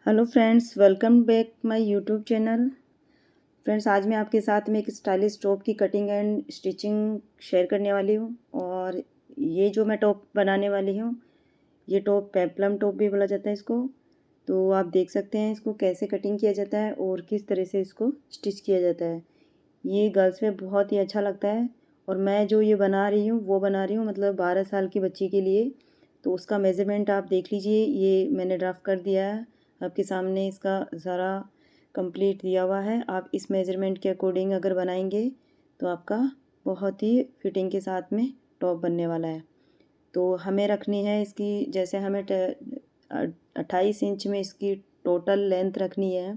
Hello friends, welcome back my YouTube channel. Friends, आज मैं आपके साथ में एक स्टाइलिश टॉप की कटिंग एंड स्टिचिंग शेयर करने वाली हूँ। और ये जो मैं टॉप बनाने वाली हूँ, ये टॉप पेप्लम टॉप भी बोला जाता है इसको। तो आप देख सकते हैं इसको कैसे कटिंग किया जाता है और किस तरह से इसको स्टिच किया जाता है। ये गर्ल्स में बहुत ही अच्छा लगता है। और मैं जो ये बना रही हूँ वो बना रही हूँ मतलब 12 साल की बच्ची के लिए। तो उसका मेज़रमेंट आप देख लीजिए, ये मैंने ड्राफ्ट कर दिया है आपके सामने। इसका सारा कंप्लीट दिया हुआ है। आप इस मेज़रमेंट के अकॉर्डिंग अगर बनाएंगे तो आपका बहुत ही फिटिंग के साथ में टॉप बनने वाला है। तो हमें रखनी है इसकी, जैसे हमें 28 इंच में इसकी टोटल लेंथ रखनी है,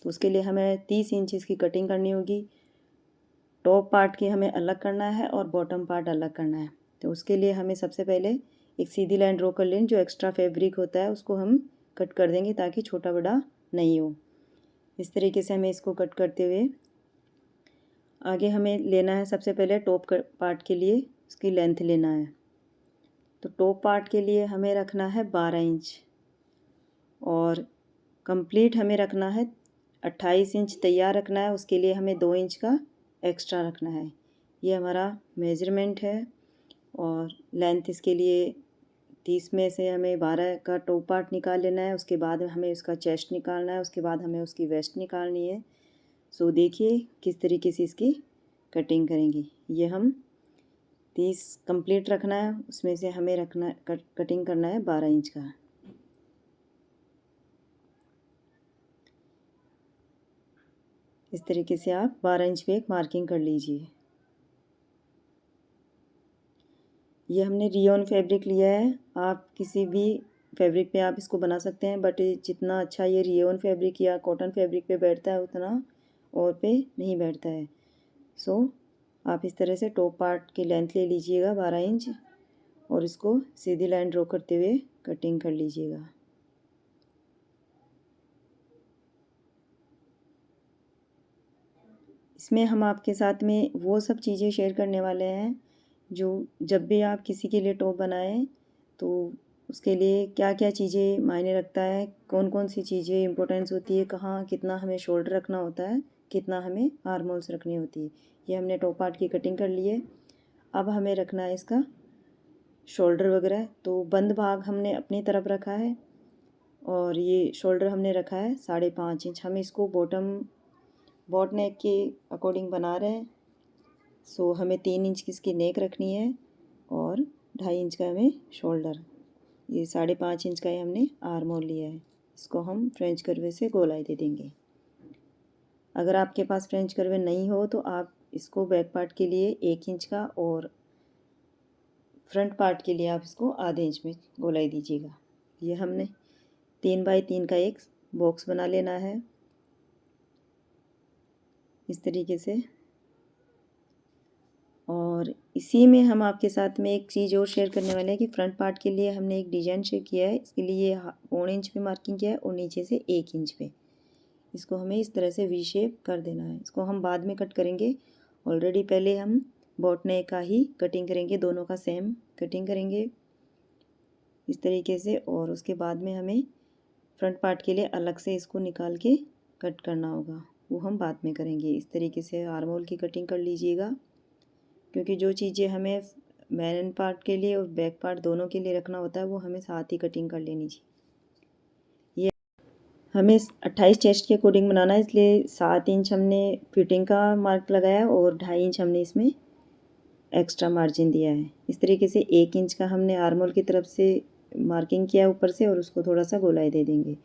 तो उसके लिए हमें 30 इंच इसकी कटिंग करनी होगी। टॉप पार्ट की हमें अलग करना है और बॉटम पार्ट अलग करना है। तो उसके लिए हमें सबसे पहले एक सीधी लाइन ड्रॉ कर लें। जो एक्स्ट्रा फैब्रिक होता है उसको हम कट कर देंगे ताकि छोटा बड़ा नहीं हो। इस तरीके से हमें इसको कट करते हुए आगे हमें लेना है। सबसे पहले टॉप पार्ट के लिए इसकी लेंथ लेना है। तो टॉप पार्ट के लिए हमें रखना है 12 इंच और कंप्लीट हमें रखना है 28 इंच तैयार रखना है। उसके लिए हमें 2 इंच का एक्स्ट्रा रखना है। ये हमारा मेजरमेंट है। और लेंथ इसके लिए 30 में से हमें 12 का टॉप पार्ट निकाल लेना है। उसके बाद हमें उसका चेस्ट निकालना है। उसके बाद हमें उसकी वेस्ट निकालनी है। सो देखिए किस तरीके से इसकी कटिंग करेंगी। ये हम 30 कंप्लीट रखना है, उसमें से हमें रखना कटिंग करना है 12 इंच का। इस तरीके से आप 12 इंच पे एक मार्किंग कर लीजिए। ये हमने रियोन फैब्रिक लिया है। आप किसी भी फैब्रिक पे आप इसको बना सकते हैं, बट जितना अच्छा ये रियोन फैब्रिक या कॉटन फैब्रिक पे बैठता है उतना और पे नहीं बैठता है। सो आप इस तरह से टॉप पार्ट की लेंथ ले लीजिएगा 12 इंच और इसको सीधी लाइन ड्रॉ करते हुए कटिंग कर लीजिएगा। इसमें हम आपके साथ में वो सब चीज़ें शेयर करने वाले हैं जो जब भी आप किसी के लिए टॉप बनाएं तो उसके लिए क्या क्या चीज़ें मायने रखता है, कौन कौन सी चीज़ें इंपॉर्टेंस होती है, कहाँ कितना हमें शोल्डर रखना होता है, कितना हमें आर्म होल्स रखनी होती है। ये हमने टॉप पार्ट की कटिंग कर ली है। अब हमें रखना है इसका शोल्डर वगैरह। तो बंद भाग हमने अपनी तरफ रखा है और ये शोल्डर हमने रखा है 5.5 इंच। हम इसको बॉट नेक के अकॉर्डिंग बना रहे हैं। सो हमें 3 इंच की इसकी नेक रखनी है और 2.5 इंच का हमें शोल्डर। ये 5.5 इंच का ही हमने आर्म होल लिया है। इसको हम फ्रेंच कर्वे से गोलाई दे देंगे। अगर आपके पास फ्रेंच कर्वे नहीं हो तो आप इसको बैक पार्ट के लिए 1 इंच का और फ्रंट पार्ट के लिए आप इसको आधे इंच में गोलाई दीजिएगा। ये हमने 3 बाई 3 का एक बॉक्स बना लेना है इस तरीके से। और इसी में हम आपके साथ में एक चीज़ और शेयर करने वाले हैं कि फ्रंट पार्ट के लिए हमने एक डिजाइन शेप किया है। इसके लिए 1.25 इंच पे मार्किंग किया है और नीचे से 1 इंच पे इसको हमें इस तरह से वी शेप कर देना है। इसको हम बाद में कट करेंगे। ऑलरेडी पहले हम बॉट नेक का ही कटिंग करेंगे, दोनों का सेम कटिंग करेंगे इस तरीके से। और उसके बाद में हमें फ्रंट पार्ट के लिए अलग से इसको निकाल के कट करना होगा, वो हम बाद में करेंगे। इस तरीके से आर्म होल की कटिंग कर लीजिएगा, क्योंकि जो चीज़ें हमें मैन पार्ट के लिए और बैक पार्ट दोनों के लिए रखना होता है वो हमें साथ ही कटिंग कर लेनी चाहिए। ये हमें 28 चेस्ट के अकॉर्डिंग बनाना है, इसलिए 7 इंच हमने फिटिंग का मार्क लगाया और 2.5 इंच हमने इसमें एक्स्ट्रा मार्जिन दिया है। इस तरीके से 1 इंच का हमने आर्म होल की तरफ से मार्किंग किया ऊपर से और उसको थोड़ा सा गोलाई दे देंगे।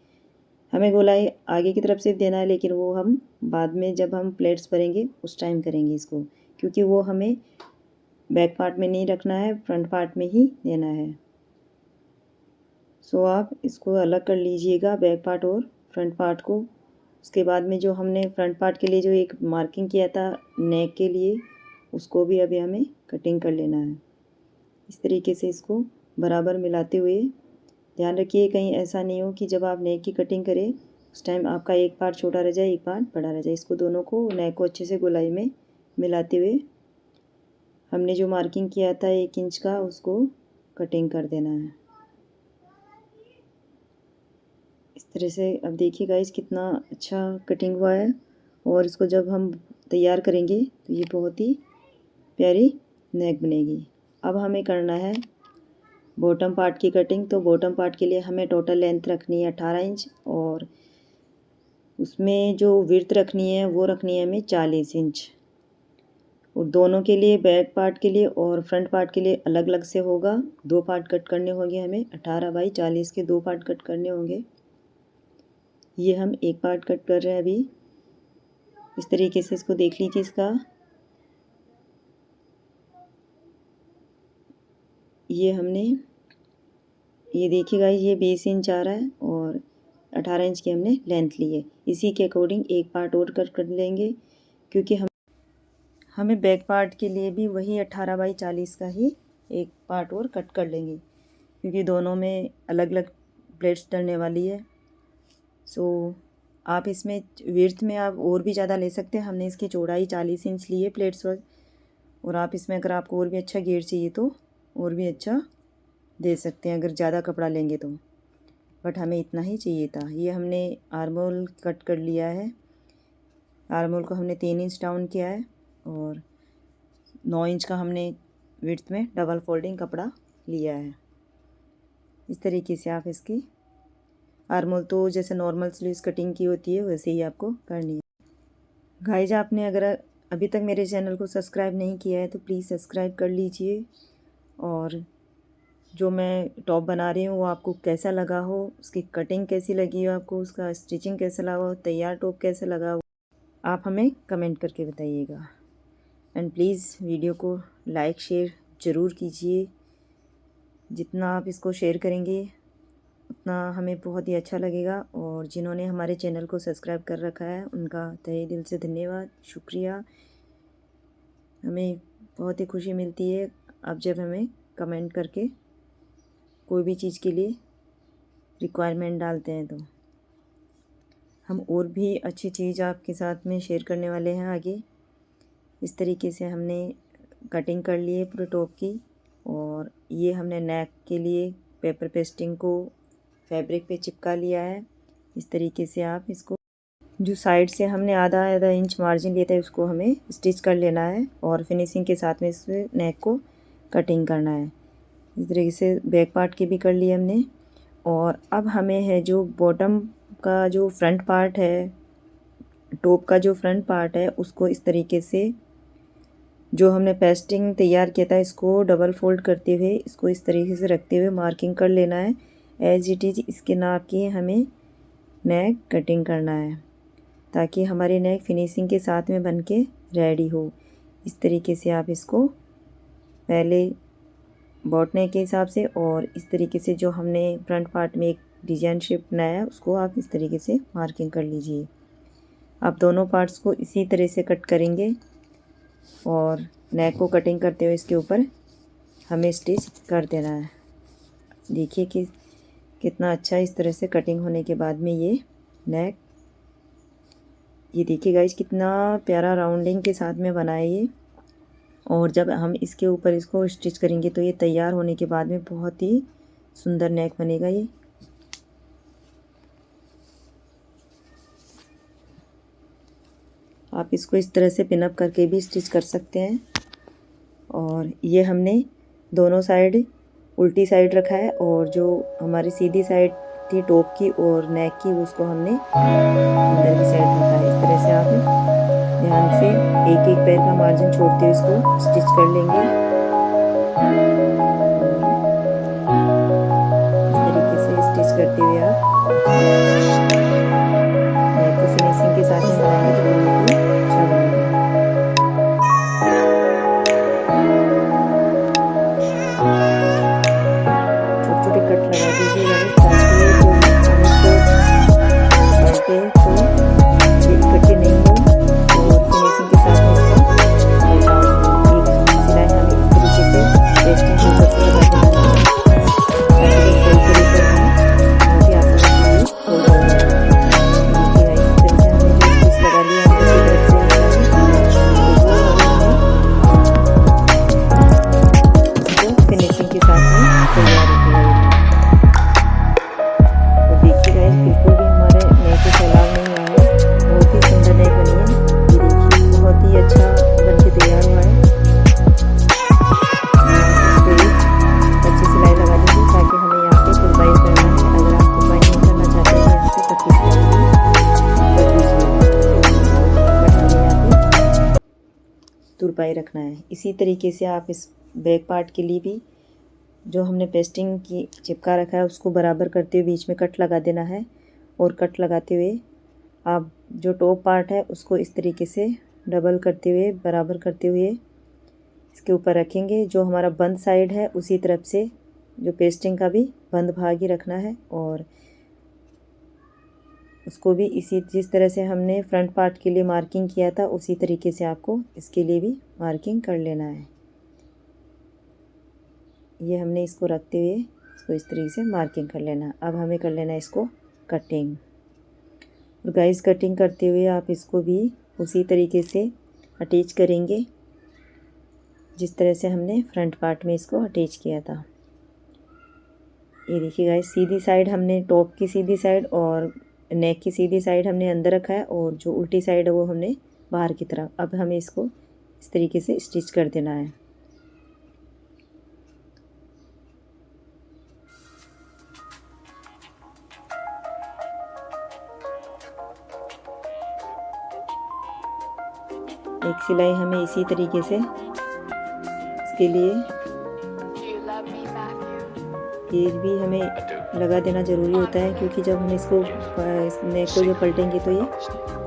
हमें गोलाई आगे की तरफ से देना है, लेकिन वो हम बाद में जब हम प्लेट्स भरेंगे उस टाइम करेंगे इसको, क्योंकि वो हमें बैक पार्ट में नहीं रखना है, फ्रंट पार्ट में ही देना है। सो आप इसको अलग कर लीजिएगा बैक पार्ट और फ्रंट पार्ट को। उसके बाद में जो हमने फ्रंट पार्ट के लिए जो एक मार्किंग किया था नेक के लिए, उसको भी अभी हमें कटिंग कर लेना है। इस तरीके से इसको बराबर मिलाते हुए ध्यान रखिए कहीं ऐसा नहीं हो कि जब आप नेक की कटिंग करें उस टाइम आपका एक पार्ट छोटा रह जाए, एक पार्ट बड़ा रह जाए। इसको दोनों को नेक को अच्छे से गोलाई में मिलाते हुए हमने जो मार्किंग किया था 1 इंच का उसको कटिंग कर देना है। इस तरह से अब देखिए गाइस कितना अच्छा कटिंग हुआ है। और इसको जब हम तैयार करेंगे तो ये बहुत ही प्यारी नेक बनेगी। अब हमें करना है बॉटम पार्ट की कटिंग। तो बॉटम पार्ट के लिए हमें टोटल लेंथ रखनी है 18 इंच और उसमें जो विड्थ रखनी है वो रखनी है हमें 40 इंच। और दोनों के लिए, बैक पार्ट के लिए और फ्रंट पार्ट के लिए अलग अलग से होगा। 2 पार्ट कट करने होंगे हमें। 18 बाई 40 के 2 पार्ट कट करने होंगे। ये हम एक पार्ट कट कर रहे हैं अभी। इस तरीके से इसको देख लीजिए इसका। ये हमने, ये देखिएगा ये 20 इंच आ रहा है और 18 इंच की हमने लेंथ ली है। इसी के अकॉर्डिंग एक पार्ट और कट कर लेंगे, क्योंकि हमें बैक पार्ट के लिए भी वही 18 बाई 40 का ही एक पार्ट और कट कर लेंगे, क्योंकि दोनों में अलग अलग प्लेट्स डलने वाली है। सो आप इसमें विड्थ में आप और भी ज़्यादा ले सकते हैं। हमने इसकी चौड़ाई 40 इंच ली है प्लेट्स पर। और आप इसमें अगर आपको और भी अच्छा घेर चाहिए तो और भी अच्छा दे सकते हैं, अगर ज़्यादा कपड़ा लेंगे तो। बट हमें इतना ही चाहिए था। ये हमने आर्मोल कट कर लिया है। आर्मोल को हमने 3 इंच डाउन किया है और 9 इंच का हमने विड्थ में डबल फोल्डिंग कपड़ा लिया है। इस तरीके से आप इसकी आर्मोल तो जैसे नॉर्मल स्लीव्स कटिंग की होती है वैसे ही आपको करनी है। गाइज, आपने अगर अभी तक मेरे चैनल को सब्सक्राइब नहीं किया है तो प्लीज़ सब्सक्राइब कर लीजिए। और जो मैं टॉप बना रही हूँ वो आपको कैसा लगा हो, उसकी कटिंग कैसी लगी हो आपको, उसका स्टिचिंग कैसा लगा हो, तैयार टॉप कैसा लगा हो, आप हमें कमेंट करके बताइएगा। एंड प्लीज़ वीडियो को लाइक शेयर ज़रूर कीजिए। जितना आप इसको शेयर करेंगे उतना हमें बहुत ही अच्छा लगेगा। और जिन्होंने हमारे चैनल को सब्सक्राइब कर रखा है उनका तहे दिल से धन्यवाद, शुक्रिया। हमें बहुत ही खुशी मिलती है आप जब हमें कमेंट करके कोई भी चीज़ के लिए रिक्वायरमेंट डालते हैं। तो हम और भी अच्छी चीज़ आपके साथ में शेयर करने वाले हैं आगे। इस तरीके से हमने कटिंग कर ली है पूरे टॉप की। और ये हमने नेक के लिए पेपर पेस्टिंग को फैब्रिक पे चिपका लिया है। इस तरीके से आप इसको, जो साइड से हमने आधा आधा इंच मार्जिन लिया था उसको हमें स्टिच कर लेना है और फिनिशिंग के साथ में इस नेक को कटिंग करना है। इस तरीके से बैक पार्ट की भी कर ली हमने। और अब हमें है जो बॉटम का जो फ्रंट पार्ट है, टॉप का जो फ्रंट पार्ट है, उसको इस तरीके से जो हमने पेस्टिंग तैयार किया था इसको डबल फोल्ड करते हुए इसको इस तरीके से रखते हुए मार्किंग कर लेना है। एज इट इज़ इसके नाप की हमें नेक कटिंग करना है, ताकि हमारी नेक फिनिशिंग के साथ में बन के रेडी हो। इस तरीके से आप इसको पहले बॉट नेक के हिसाब से और इस तरीके से जो हमने फ्रंट पार्ट में एक डिजाइन शेप बनाया है उसको आप इस तरीके से मार्किंग कर लीजिए। आप दोनों पार्ट्स को इसी तरह से कट करेंगे और नेक को कटिंग करते हुए इसके ऊपर हमें स्टिच कर देना है। देखिए कि कितना अच्छा इस तरह से कटिंग होने के बाद में ये नेक, ये देखिए गाइस कितना प्यारा राउंडिंग के साथ में बना है ये। और जब हम इसके ऊपर इसको स्टिच करेंगे तो ये तैयार होने के बाद में बहुत ही सुंदर नेक बनेगा ये। आप इसको इस तरह से पिनअप करके भी स्टिच कर सकते हैं। और ये हमने दोनों साइड उल्टी साइड रखा है और जो हमारी सीधी साइड थी टॉप की और नेक की उसको हमने अंदर की साइड रखा है। इस तरह से आप ध्यान से एक एक पैर का मार्जिन छोड़ते हुए इसको स्टिच कर लेंगे। इस तरीके से स्टिच करते हुए आप नेक को फिनिशिंग के साथ में बनाएंगे तो बहुत ही अच्छा बनेगा। छोटे छोटे कट लगा दीजिएगा ताकि जो हम इसको डालते हैं तो ये इकट्ठे नहीं हो और फिनिशिंग के साथ में इसका मोटा हो। एक सिलाई हम इस तरीके से पेस्टिंग के ऊपर से लगा देंगे ताकि जब फोल्ड करें तो हमें बहुत ही आसानी से तुरपाई रखना है। इसी तरीके से आप इस बैक पार्ट के लिए भी जो हमने पेस्टिंग की चिपका रखा है उसको बराबर करते हुए बीच में कट लगा देना है। और कट लगाते हुए आप जो टॉप पार्ट है उसको इस तरीके से डबल करते हुए बराबर करते हुए इसके ऊपर रखेंगे। जो हमारा बंद साइड है उसी तरफ से जो पेस्टिंग का भी बंद भाग ही रखना है और उसको भी इसी जिस तरह से हमने फ्रंट पार्ट के लिए मार्किंग किया था उसी तरीके से आपको इसके लिए भी मार्किंग कर लेना है। ये हमने इसको रखते हुए इसको इस तरीके से मार्किंग कर लेना। अब हमें कर लेना है इसको कटिंग। और गाइस कटिंग करते हुए आप इसको भी उसी तरीके से अटैच करेंगे जिस तरह से हमने फ्रंट पार्ट में इसको अटैच किया था। ये देखिए गाइस सीधी साइड हमने टॉप की सीधी साइड और नेक की सीधी साइड हमने अंदर रखा है और जो उल्टी साइड है वो हमने बाहर की तरफ। अब हमें इसको इस तरीके से स्टिच कर देना है। एक सिलाई हमें इसी तरीके से इसके लिए ये भी हमें लगा देना ज़रूरी होता है क्योंकि जब हम इसको नेक को जो पलटेंगे तो ये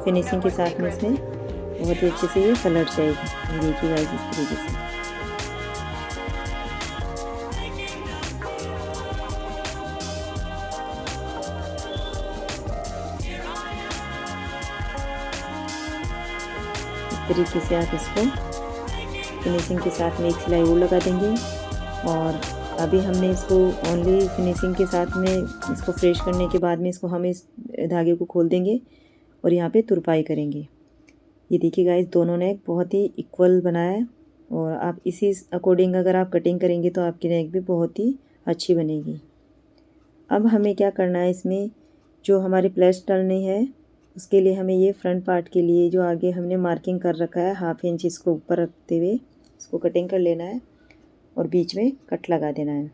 फिनिशिंग के साथ में इसमें बहुत ही अच्छे से ये पलट जाएगी। देखिए गाइस इस तरीके से। इस तरीके से आप इसको फिनिशिंग के साथ में एक सिलाई और लगा देंगे। और अभी हमने इसको ओनली फिनिशिंग के साथ में इसको फ्रेश करने के बाद में इसको हम इस धागे को खोल देंगे और यहाँ पे तुरपाई करेंगे। ये देखिए गाइस दोनों नेक बहुत ही इक्वल बना है और आप इसी अकॉर्डिंग अगर आप कटिंग करेंगे तो आपकी नेक भी बहुत ही अच्छी बनेगी। अब हमें क्या करना है, इसमें जो हमारी प्लेट्स डालनी है उसके लिए हमें ये फ्रंट पार्ट के लिए जो आगे हमने मार्किंग कर रखा है 1/2 इंच इसको ऊपर रखते हुए इसको कटिंग कर लेना है और बीच में कट लगा देना है।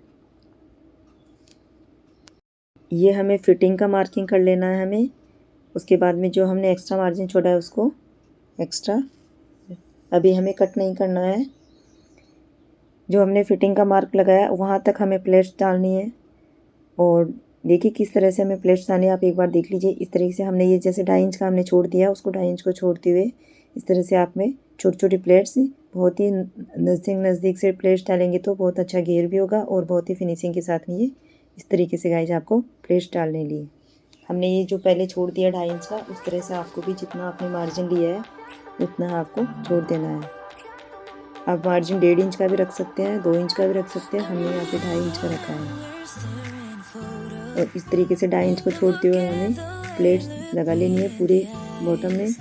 ये हमें फिटिंग का मार्किंग कर लेना है हमें। उसके बाद में जो हमने एक्स्ट्रा मार्जिन छोड़ा है उसको एक्स्ट्रा अभी हमें कट नहीं करना है। जो हमने फिटिंग का मार्क लगाया वहाँ तक हमें प्लेट्स डालनी है। और देखिए किस तरह से हमें प्लेट्स डालनी है, आप एक बार देख लीजिए। इस तरीके से हमने ये जैसे 2.5 इंच का हमने छोड़ दिया उसको 2.5 इंच को छोड़ते हुए इस तरह से आप में छोटी छोटी प्लेट्स बहुत ही नज़दीक से प्लेट्स डालेंगे तो बहुत अच्छा घेर भी होगा और बहुत ही फिनिशिंग के साथ में ये इस तरीके से गाइस आपको प्लेट्स डालने लिए हमने ये जो पहले छोड़ दिया 2.5 इंच का उस तरह से आपको भी जितना आपने मार्जिन लिया है उतना आपको छोड़ देना है। आप मार्जिन 1.5 इंच का भी रख सकते हैं, 2 इंच का भी रख सकते हैं, हमने यहाँ पे 2.5 इंच का रखा है। और इस तरीके से 2.5 इंच को छोड़ते हुए हमें प्लेट्स लगा लेनी है पूरे बॉटम में।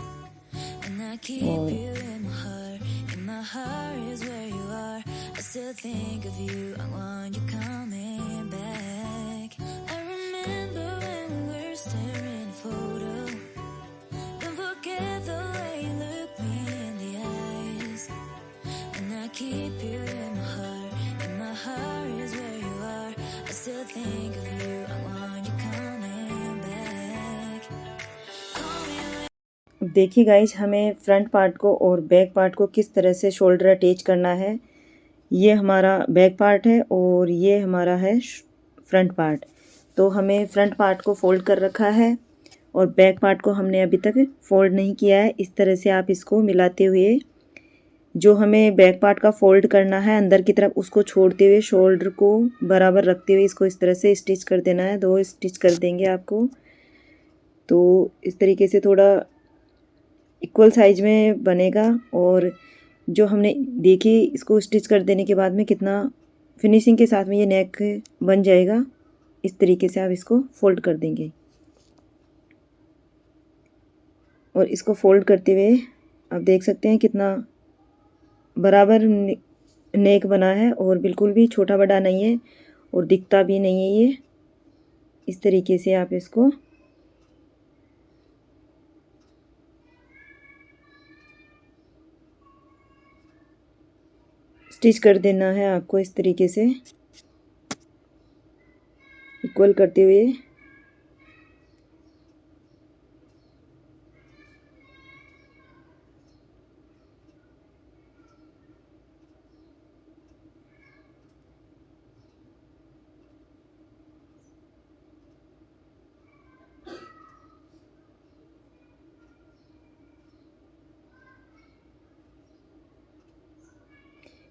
और देखिए गाइज हमें फ्रंट पार्ट को और बैक पार्ट को किस तरह से शोल्डर अटैच करना है। ये हमारा बैक पार्ट है और ये हमारा है फ्रंट पार्ट। तो हमें फ्रंट पार्ट को फोल्ड कर रखा है और बैक पार्ट को हमने अभी तक फोल्ड नहीं किया है। इस तरह से आप इसको मिलाते हुए जो हमें बैक पार्ट का फोल्ड करना है अंदर की तरफ उसको छोड़ते हुए शोल्डर को बराबर रखते हुए इसको इस तरह से स्टिच कर देना है। 2 स्टिच कर देंगे आपको। तो इस तरीके से थोड़ा इक्वल साइज में बनेगा। और जो हमने देखी इसको स्टिच कर देने के बाद में कितना फिनिशिंग के साथ में ये नेक बन जाएगा। इस तरीके से आप इसको फोल्ड कर देंगे और इसको फोल्ड करते हुए आप देख सकते हैं कितना बराबर नेक बना है और बिल्कुल भी छोटा बड़ा नहीं है और दिखता भी नहीं है ये। इस तरीके से आप इसको स्टिच कर देना है आपको इस तरीके से इक्वल करते हुए।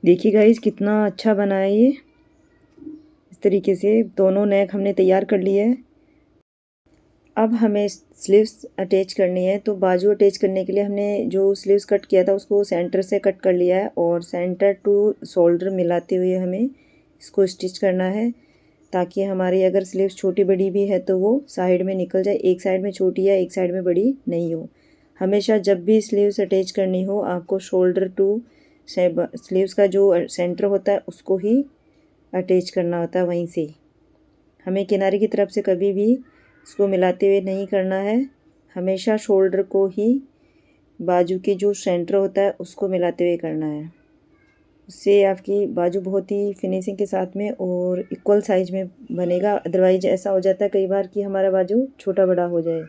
देखिए गाइस कितना अच्छा बना है ये। इस तरीके से दोनों नेक हमने तैयार कर लिए है। अब हमें स्लीव्स अटैच करनी है, तो बाजू अटैच करने के लिए हमने जो स्लीव्स कट किया था उसको सेंटर से कट कर लिया है और सेंटर टू शोल्डर मिलाते हुए हमें इसको स्टिच करना है, ताकि हमारी अगर स्लीव्स छोटी बड़ी भी है तो वो साइड में निकल जाए, एक साइड में छोटी या एक साइड में बड़ी नहीं हो। हमेशा जब भी स्लीव्स अटैच करनी हो आपको शोल्डर टू स्लीव्स का जो सेंटर होता है उसको ही अटैच करना होता है, वहीं से। हमें किनारे की तरफ से कभी भी इसको मिलाते हुए नहीं करना है, हमेशा शोल्डर को ही बाजू के जो सेंटर होता है उसको मिलाते हुए करना है। उससे आपकी बाजू बहुत ही फिनिशिंग के साथ में और इक्वल साइज में बनेगा। अदरवाइज ऐसा हो जाता है कई बार कि हमारा बाजू छोटा बड़ा हो जाए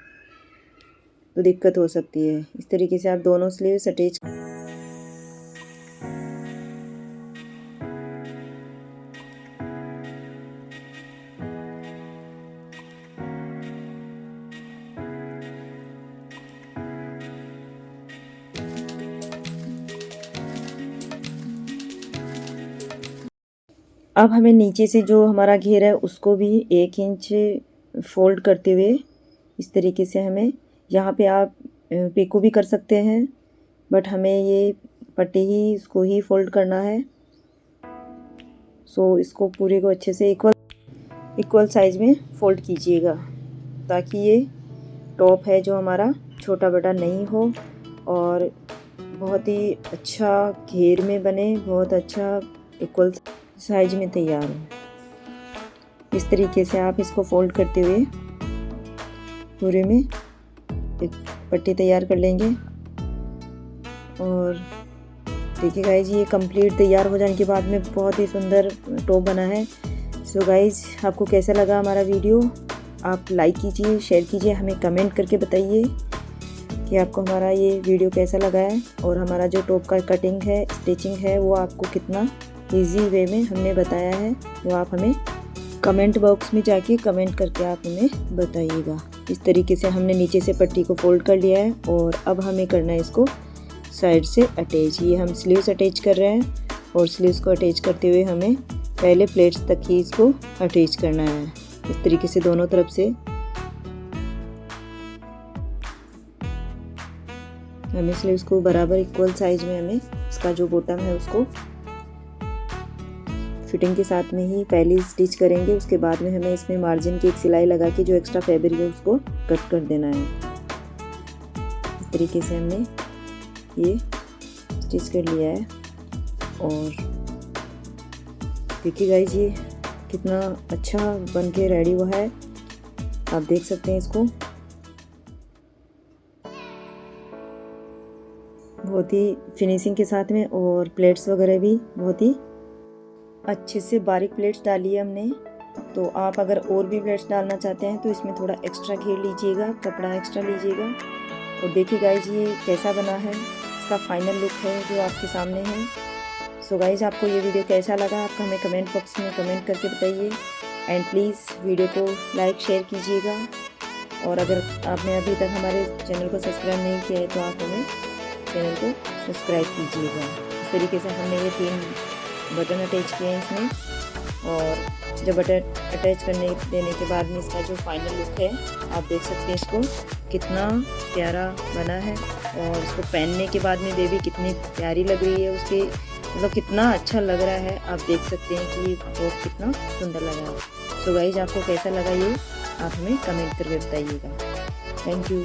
तो दिक्कत हो सकती है। इस तरीके से आप दोनों स्लीव्स अटैच। अब हमें नीचे से जो हमारा घेर है उसको भी 1 इंच फोल्ड करते हुए इस तरीके से हमें, यहाँ पे आप पिको भी कर सकते हैं, बट हमें ये पट्टी ही इसको ही फोल्ड करना है। सो इसको पूरे को अच्छे से इक्वल साइज में फोल्ड कीजिएगा, ताकि ये टॉप है जो हमारा छोटा बड़ा नहीं हो और बहुत ही अच्छा घेर में बने, बहुत अच्छा इक्वल साइज में तैयार हो। इस तरीके से आप इसको फोल्ड करते हुए पूरे में एक पट्टी तैयार कर लेंगे। और देखिए गाइज ये कंप्लीट तैयार हो जाने के बाद में बहुत ही सुंदर टॉप बना है। सो गाइज आपको कैसा लगा हमारा वीडियो, आप लाइक कीजिए, शेयर कीजिए, हमें कमेंट करके बताइए कि आपको हमारा ये वीडियो कैसा लगा है और हमारा जो टॉप का कटिंग है, स्टिचिंग है, वो आपको कितना इजी वे में हमने बताया है, वो आप हमें कमेंट बॉक्स में जाके कमेंट करके आप हमें बताइएगा। इस तरीके से हमने नीचे से पट्टी को फोल्ड कर लिया है और अब हमें करना है इसको साइड से अटैच। ये हम स्लीव्स अटैच कर रहे हैं और स्लीव्स को अटैच करते हुए हमें पहले प्लेट्स तक ही इसको अटैच करना है। इस तरीके से दोनों तरफ से हमें स्लीव्स को बराबर इक्वल साइज में हमें इसका जो बॉटम है उसको फिटिंग के साथ में ही पहले स्टिच करेंगे। उसके बाद में हमें इसमें मार्जिन की एक सिलाई लगा के जो एक्स्ट्रा फैब्रिक है उसको कट कर देना है। इस तरीके से हमने ये स्टिच कर लिया है और देखिए गाइस ये कितना अच्छा बन के रेडी हुआ है, आप देख सकते हैं इसको। बहुत ही फिनिशिंग के साथ में और प्लेट्स वगैरह भी बहुत ही अच्छे से बारीक प्लेट्स डाली है हमने। तो आप अगर और भी प्लेट्स डालना चाहते हैं तो इसमें थोड़ा एक्स्ट्रा घेर लीजिएगा, कपड़ा एक्स्ट्रा लीजिएगा। और देखिए गाइज ये कैसा बना है, इसका फाइनल लुक है जो आपके सामने है। सो गाइज आपको ये वीडियो कैसा लगा आपका हमें कमेंट बॉक्स में कमेंट करके बताइए। एंड प्लीज़ वीडियो को लाइक शेयर कीजिएगा और अगर आपने अभी तक हमारे चैनल को सब्सक्राइब नहीं किया है तो आप हमें चैनल को सब्सक्राइब कीजिएगा। इस तरीके से हमने ये 3 बटन अटैच किए हैं इसमें और जब बटन अटैच करने देने के बाद में इसका जो फाइनल लुक है आप देख सकते हैं इसको कितना प्यारा बना है। और इसको पहनने के बाद में बेबी कितनी प्यारी लग रही है, उसके मतलब कितना अच्छा लग रहा है। आप देख सकते हैं कि ये टॉप कितना सुंदर लगा है। सो गाइज आपको कैसा लगा ये आप हमें कमेंट करके बताइएगा। Thank you.